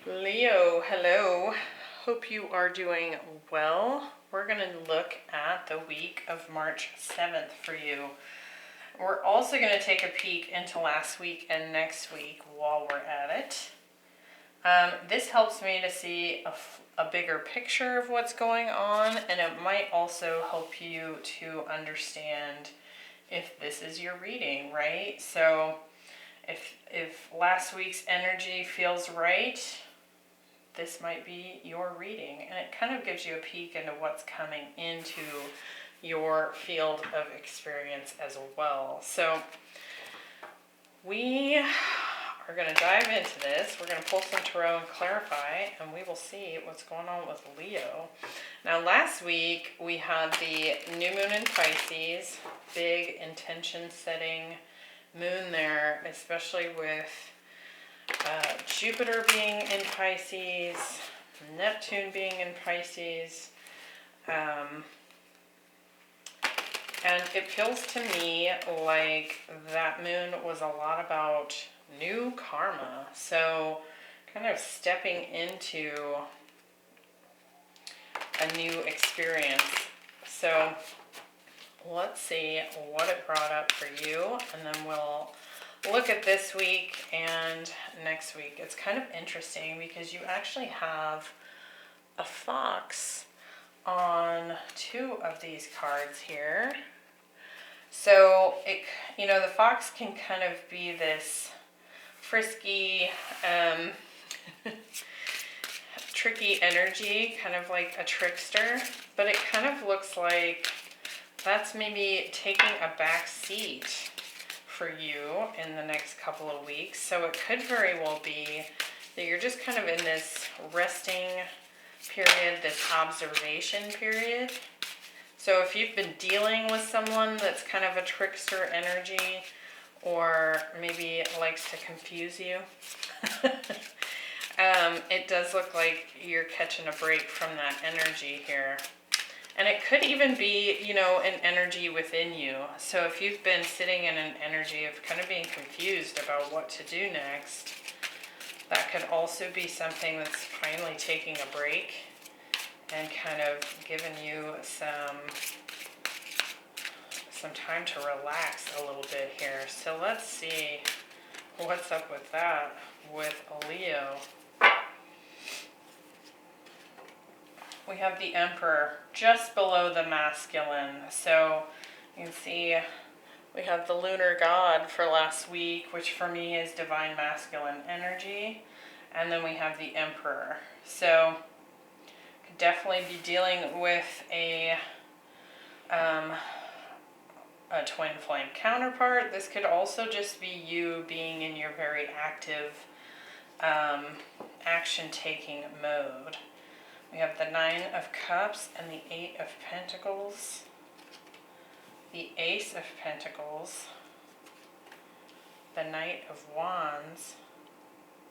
Leo, hello. Hope you are doing well. We're going to look at the week of March 7th for you. We're also going to take a peek into last week and next week while we're at it. This helps me to see a bigger picture of what's going on, and it might also help you to understand if this is your reading, right? So if last week's energy feels right, this might be your reading, and it kind of gives you a peek into what's coming into your field of experience as well. So we are going to dive into this. We're going to pull some tarot and clarify, and we will see what's going on with Leo. Now, last week we had the new moon in Pisces, big intention setting moon there, especially with Jupiter being in Pisces, Neptune being in Pisces, and it feels to me like that moon was a lot about new karma, so kind of stepping into a new experience. So let's see what it brought up for you, and then we'll look at this week and next week. It's kind of interesting because you actually have a fox on two of these cards here. So the fox can kind of be this frisky, tricky energy, kind of like a trickster, but it kind of looks like that's maybe taking a back seat for you in the next couple of weeks. So it could very well be that you're just kind of in this resting period, this observation period. So if you've been dealing with someone that's kind of a trickster energy, or maybe likes to confuse you, it does look like you're catching a break from that energy here. And it could even be, an energy within you. So if you've been sitting in an energy of kind of being confused about what to do next, that could also be something that's finally taking a break and kind of giving you some time to relax a little bit here. So let's see what's up with that with Leo. We have the Emperor just below the masculine. So you can see we have the lunar god for last week, which for me is divine masculine energy. And then we have the Emperor. So could definitely be dealing with a twin flame counterpart. This could also just be you being in your very active action-taking mode. We have the Nine of Cups and the Eight of Pentacles, the Ace of Pentacles, the Knight of Wands,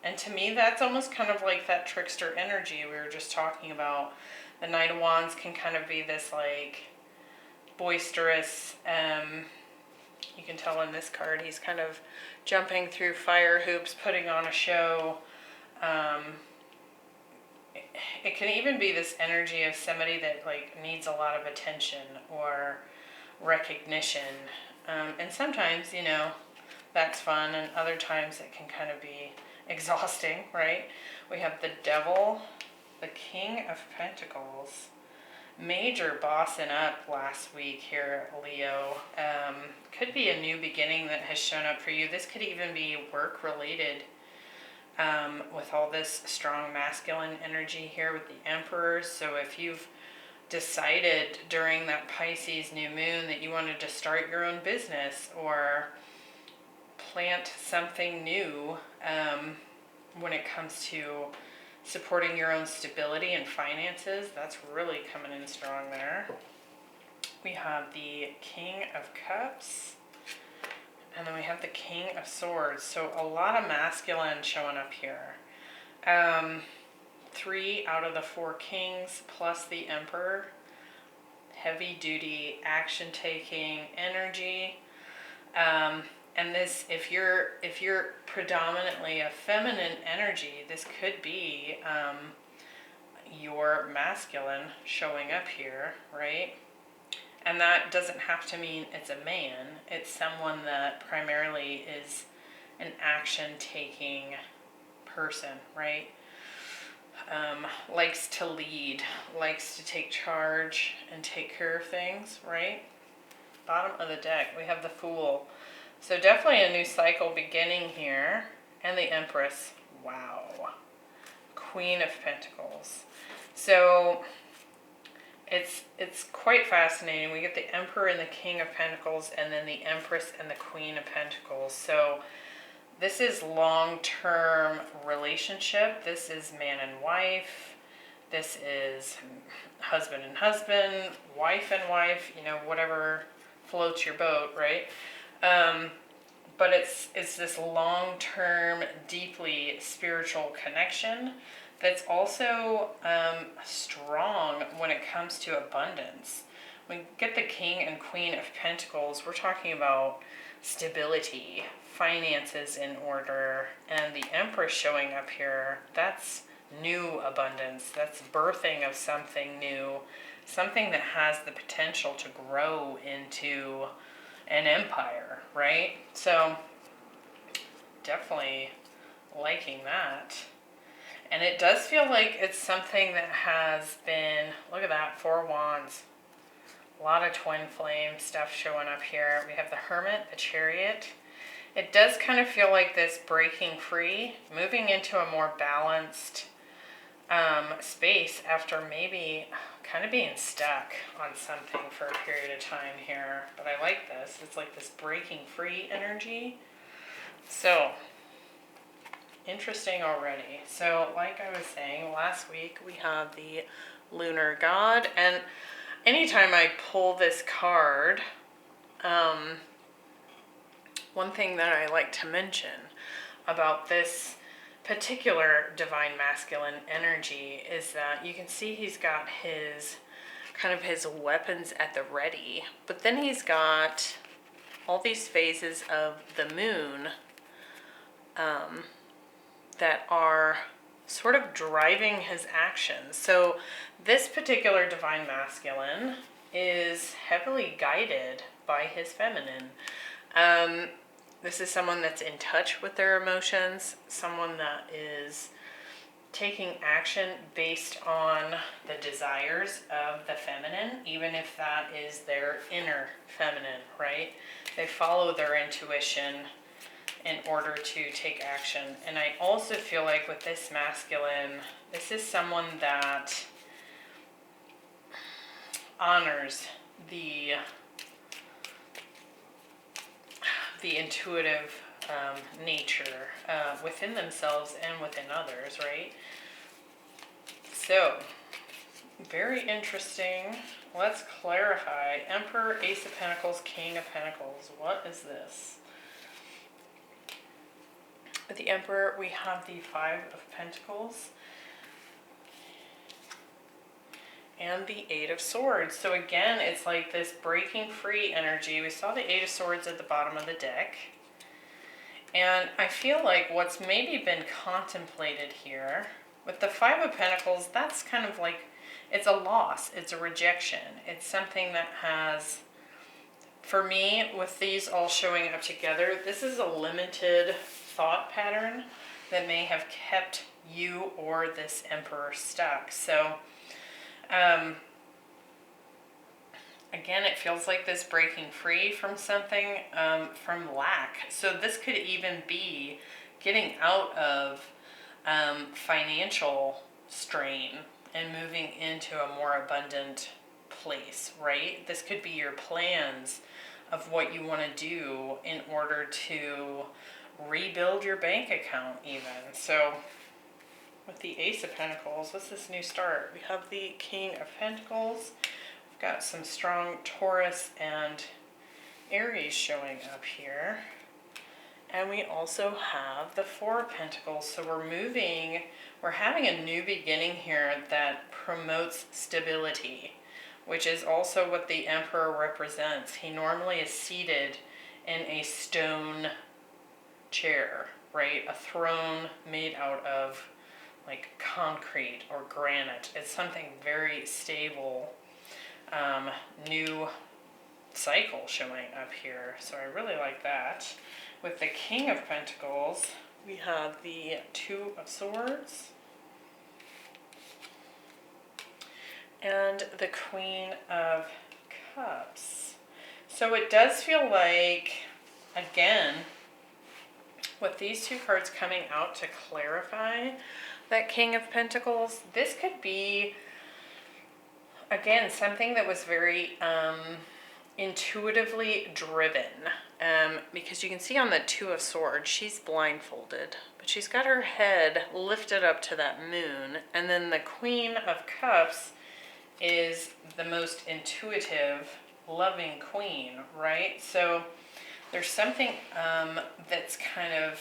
and to me that's almost kind of like that trickster energy we were just talking about. The Knight of Wands can kind of be this like boisterous, you can tell in this card he's kind of jumping through fire hoops, putting on a show. It can even be this energy of somebody that like needs a lot of attention or recognition. And sometimes, that's fun, and other times it can kind of be exhausting, right? We have the Devil, the King of Pentacles. Major bossing up last week here, Leo. Could be a new beginning that has shown up for you. This could even be work related. With all this strong masculine energy here with the Emperor. So if you've decided during that Pisces new moon that you wanted to start your own business or plant something new when it comes to supporting your own stability and finances, that's really coming in strong there. We have the King of Cups. And then we have the King of Swords. So a lot of masculine showing up here. 3 out of the 4 kings plus the Emperor. Heavy duty action taking energy. And this, if you're predominantly a feminine energy, this could be your masculine showing up here, right? And that doesn't have to mean it's a man. It's someone that primarily is an action-taking person, right? Likes to lead, likes to take charge and take care of things, right? Bottom of the deck, we have the Fool. So definitely a new cycle beginning here. And the Empress. Wow. Queen of Pentacles. So it's quite fascinating. We get the Emperor and the King of Pentacles, and then the Empress and the Queen of Pentacles. So this is long-term relationship. This is man and wife. This is husband and husband, wife and wife, you know, whatever floats your boat, right? But it's this long-term, deeply spiritual connection that's also strong when it comes to abundance. When we get the King and Queen of Pentacles, we're talking about stability, finances in order, and the Empress showing up here, that's new abundance. That's birthing of something new, something that has the potential to grow into an empire, right? So definitely liking that. And it does feel like it's something that has been, look at that, 4 Wands. A lot of twin flame stuff showing up here. We have the Hermit, the Chariot. It does kind of feel like this breaking free, moving into a more balanced space after maybe kind of being stuck on something for a period of time here. But I like this. It's like this breaking free energy. So interesting already. So like I was saying, last week we had the Lunar God, and anytime I pull this card, one thing that I like to mention about this particular divine masculine energy is that you can see he's got his kind of his weapons at the ready, but then he's got all these phases of the moon that are sort of driving his actions. So this particular divine masculine is heavily guided by his feminine. This is someone that's in touch with their emotions, someone that is taking action based on the desires of the feminine, even if that is their inner feminine, right? They follow their intuition in order to take action. And I also feel like with this masculine, this is someone that honors the intuitive nature within themselves and within others, right? So, very interesting. Let's clarify. Emperor, Ace of Pentacles, King of Pentacles. What is this? With the Emperor, we have the 5 of Pentacles and the 8 of Swords. So again, it's like this breaking free energy. We saw the 8 of Swords at the bottom of the deck. And I feel like what's maybe been contemplated here, with the 5 of Pentacles, that's kind of like, it's a loss, it's a rejection. It's something that has, for me, with these all showing up together, this is a limited thought pattern that may have kept you or this Emperor stuck. So, again, it feels like this breaking free from something, from lack. So this could even be getting out of financial strain and moving into a more abundant place, right? This could be your plans of what you want to do in order to rebuild your bank account even. So with the Ace of Pentacles, what's this new start? We have the King of Pentacles. We've got some strong Taurus and Aries showing up here. And we also have the 4 of Pentacles. So we're having a new beginning here that promotes stability, which is also what the Emperor represents. He normally is seated in a stone chair, right? A throne made out of like concrete or granite. It's something very stable, new cycle showing up here. So I really like that. With the King of Pentacles, we have the Two of Swords and the Queen of Cups. So it does feel like, again, with these two cards coming out to clarify that King of Pentacles, this could be, again, something that was very intuitively driven. Because you can see on the Two of Swords, she's blindfolded, but she's got her head lifted up to that moon. And then the Queen of Cups is the most intuitive, loving queen, right? So there's something that's kind of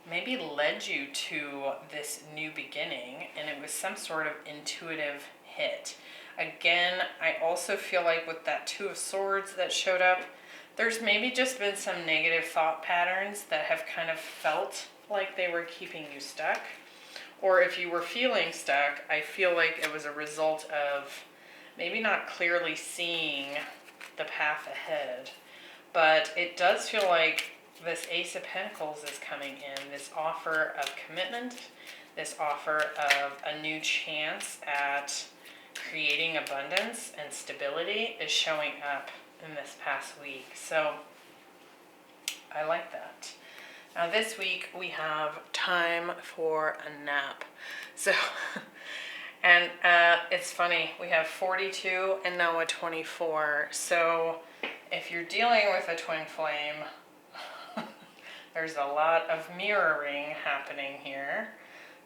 maybe led you to this new beginning, and it was some sort of intuitive hit. Again, I also feel like with that Two of Swords that showed up, there's maybe just been some negative thought patterns that have kind of felt like they were keeping you stuck. Or if you were feeling stuck, I feel like it was a result of maybe not clearly seeing the path ahead. But it does feel like this Ace of Pentacles is coming in, this offer of commitment, this offer of a new chance at creating abundance and stability is showing up in this past week. So I like that. Now this week we have time for a nap. So, and it's funny, we have 42 and now a 24. So if you're dealing with a twin flame, there's a lot of mirroring happening here.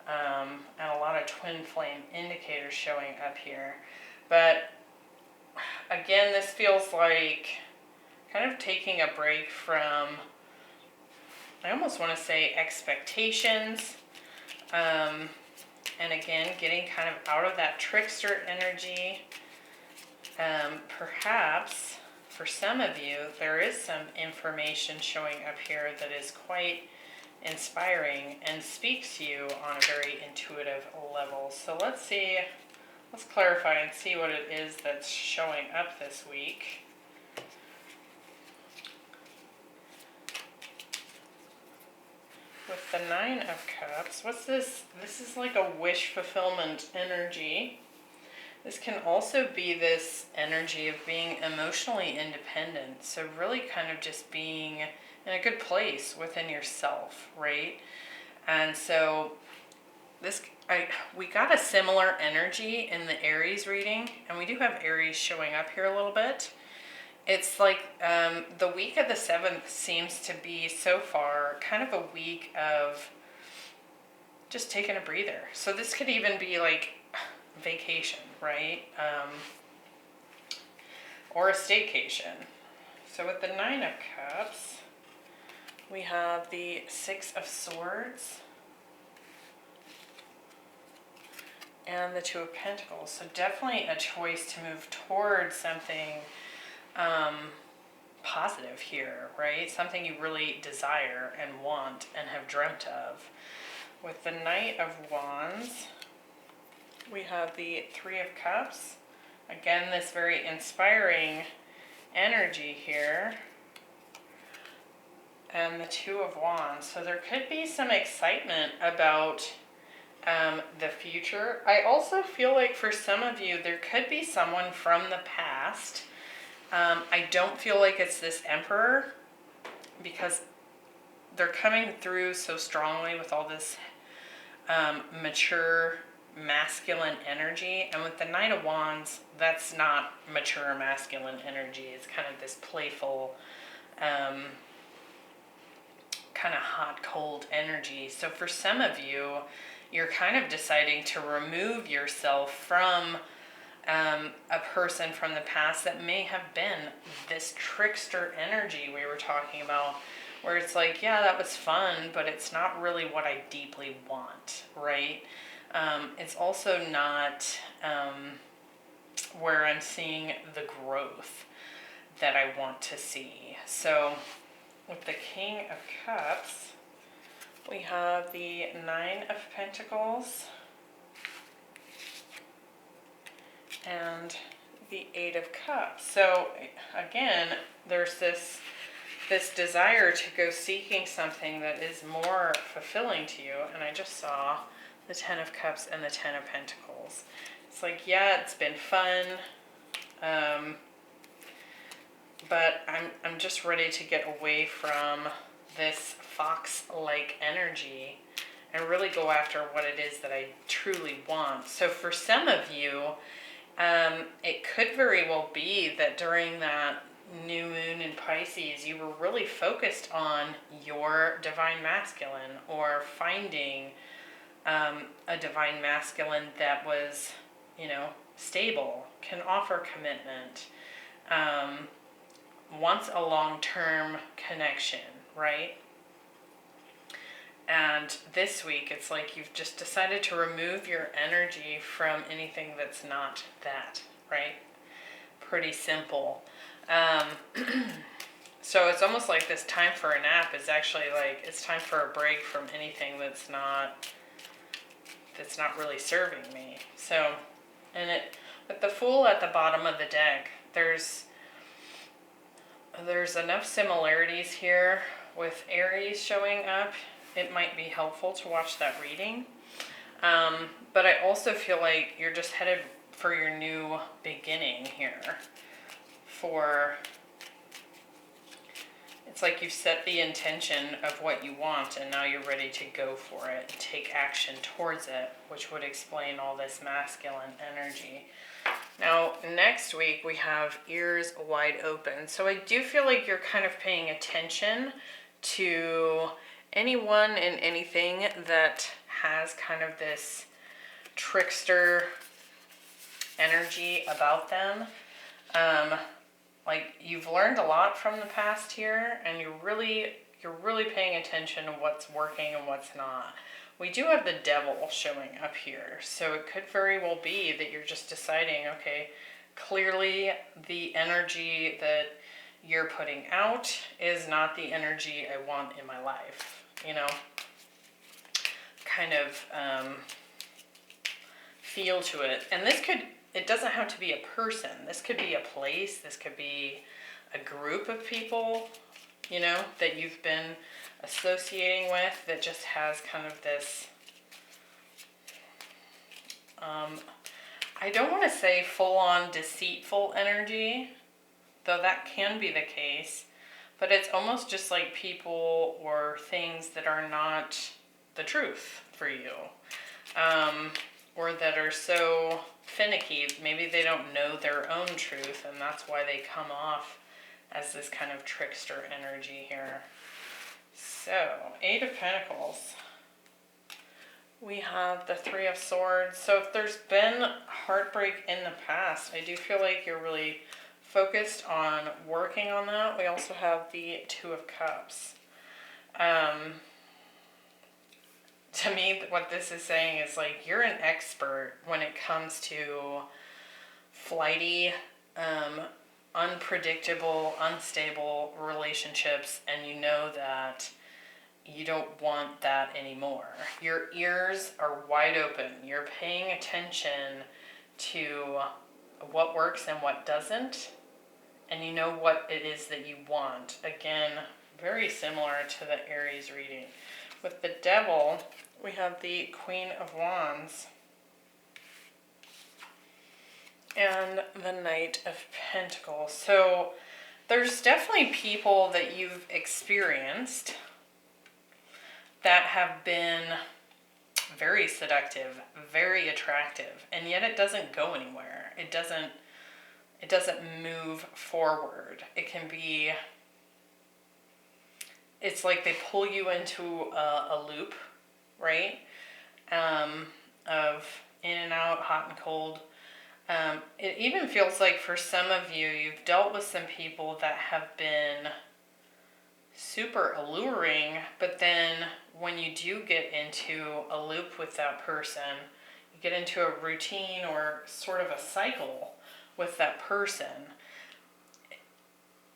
And a lot of twin flame indicators showing up here. But again, this feels like kind of taking a break from, I almost want to say, expectations. And again, getting kind of out of that trickster energy. Perhaps for some of you, there is some information showing up here that is quite inspiring and speaks to you on a very intuitive level. So let's see, let's clarify and see what it is that's showing up this week. With the Nine of Cups, what's this? This is like a wish fulfillment energy. This can also be this energy of being emotionally independent. So really kind of just being in a good place within yourself, right? And so this, we got a similar energy in the Aries reading, and we do have Aries showing up here a little bit. It's like the week of the 7th seems to be so far kind of a week of just taking a breather. So this could even be like vacation, right? Or a staycation. So with the Nine of Cups, we have the Six of Swords and the Two of Pentacles. So definitely a choice to move towards something positive here, right? Something you really desire and want and have dreamt of. With the Knight of Wands, we have the Three of Cups. Again, this very inspiring energy here. And the Two of Wands. So there could be some excitement about the future. I also feel like for some of you, there could be someone from the past. I don't feel like it's this Emperor, because they're coming through so strongly with all this mature masculine energy. And with the Knight of Wands, that's not mature masculine energy. It's kind of this playful, kind of hot, cold energy. So for some of you, you're kind of deciding to remove yourself from a person from the past that may have been this trickster energy we were talking about, where it's like, yeah, that was fun, but it's not really what I deeply want, right? It's also not where I'm seeing the growth that I want to see. So with the King of Cups, we have the Nine of Pentacles and the Eight of Cups. So again, there's this desire to go seeking something that is more fulfilling to you. And I just saw the Ten of Cups and the Ten of Pentacles. It's like, yeah, it's been fun. But I'm just ready to get away from this fox-like energy and really go after what it is that I truly want. So for some of you, it could very well be that during that new moon in Pisces, you were really focused on your divine masculine, or finding a divine masculine that was, stable, can offer commitment, wants a long-term connection, right? And this week, it's like you've just decided to remove your energy from anything that's not that, right? Pretty simple. So it's almost like this time for a nap is actually like, it's time for a break from anything that's not really serving me. So, with the Fool at the bottom of the deck, there's enough similarities here with Aries showing up. It might be helpful to watch that reading. But I also feel like you're just headed for your new beginning here. It's like you've set the intention of what you want, and now you're ready to go for it and take action towards it, which would explain all this masculine energy. Now, next week we have Ears Wide Open. So I do feel like you're kind of paying attention to anyone and anything that has kind of this trickster energy about them. Like, you've learned a lot from the past here, and you're really paying attention to what's working and what's not. We do have the Devil showing up here, so it could very well be that you're just deciding, okay, clearly the energy that you're putting out is not the energy I want in my life, kind of feel to it. And it doesn't have to be a person. This could be a place. This could be a group of people, that you've been associating with, that just has kind of this, I don't want to say full-on deceitful energy, though that can be the case, but it's almost just like people or things that are not the truth for you, or that are so finicky. Maybe they don't know their own truth, and that's why they come off as this kind of trickster energy here. So, Eight of Pentacles. We have the Three of Swords. So if there's been heartbreak in the past, I do feel like you're really focused on working on that. We also have the Two of Cups. To me, what this is saying is like you're an expert when it comes to flighty, unpredictable, unstable relationships, and you know that you don't want that anymore. Your ears are wide open. You're paying attention to what works and what doesn't, and you know what it is that you want. Again, very similar to the Aries reading. With the Devil, we have the Queen of Wands and the Knight of Pentacles. So there's definitely people that you've experienced that have been very seductive, very attractive, and yet it doesn't go anywhere. It doesn't move forward. It can be, it's like they pull you into a loop, right? Of in and out, hot and cold. It even feels like for some of you, you've dealt with some people that have been super alluring, but then when you do get into a loop with that person, you get into a routine or sort of a cycle with that person,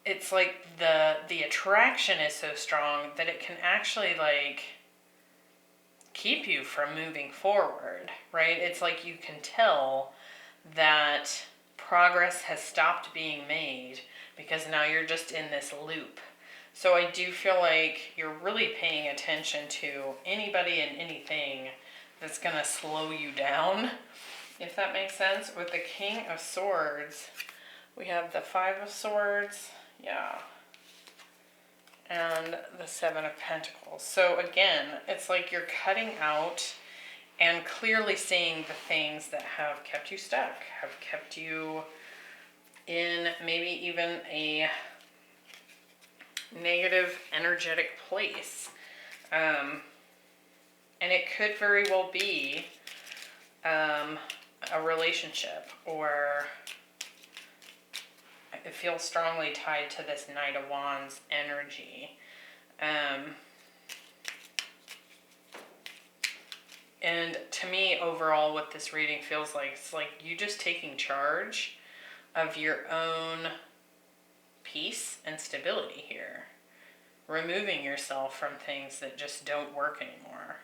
it's like the attraction is so strong that it can actually like keep you from moving forward, right? It's like you can tell that progress has stopped being made because now you're just in this loop. So I do feel like you're really paying attention to anybody and anything that's going to slow you down, if that makes sense. With the King of Swords, we have the Five of Swords, yeah, and the Seven of Pentacles. So again, it's like you're cutting out and clearly seeing the things that have kept you stuck, have kept you in maybe even a negative energetic place. And it could very well be a relationship, or it feels strongly tied to this Knight of Wands energy. And to me, overall, what this reading feels like, it's like you just taking charge of your own peace and stability here. Removing yourself from things that just don't work anymore.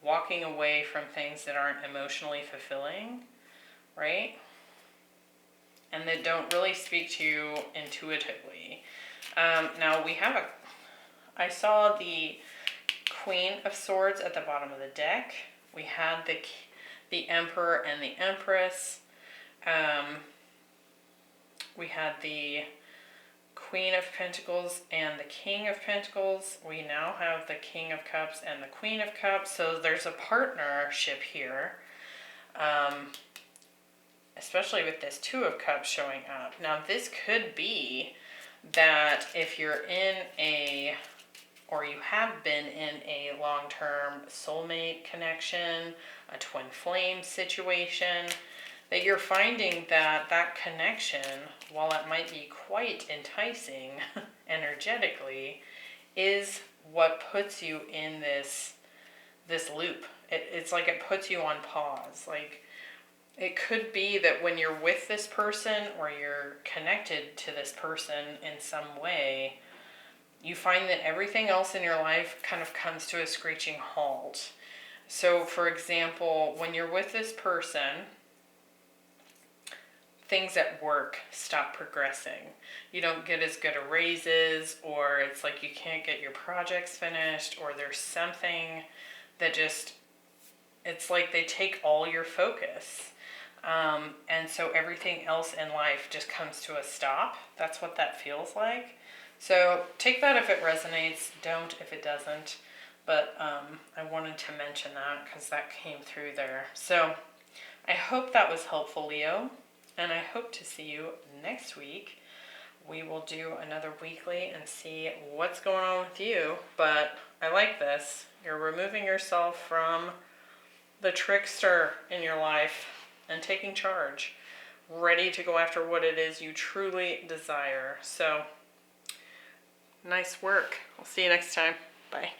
Walking away from things that aren't emotionally fulfilling, right? And that don't really speak to you intuitively. Now we have I saw the Queen of Swords at the bottom of the deck. We had the Emperor and the Empress. We had the Queen of Pentacles and the King of Pentacles. We now have the King of Cups and the Queen of Cups. So there's a partnership here, especially with this Two of Cups showing up. Now this could be that if you're in or you have been in a long-term soulmate connection, a twin flame situation, that you're finding that that connection, while it might be quite enticing energetically, is what puts you in this loop. It's like it puts you on pause. Like, it could be that when you're with this person or you're connected to this person in some way, you find that everything else in your life kind of comes to a screeching halt. So, for example, when you're with this person, things at work stop progressing. You don't get as good a raises, or it's like you can't get your projects finished, or there's something that just, it's like they take all your focus. And so everything else in life just comes to a stop. That's what that feels like. So take that if it resonates, don't if it doesn't. But I wanted to mention that because that came through there. So I hope that was helpful, Leo. And I hope to see you next week. We will do another weekly and see what's going on with you. But I like this. You're removing yourself from the trickster in your life and taking charge. Ready to go after what it is you truly desire. So, nice work. I'll see you next time. Bye.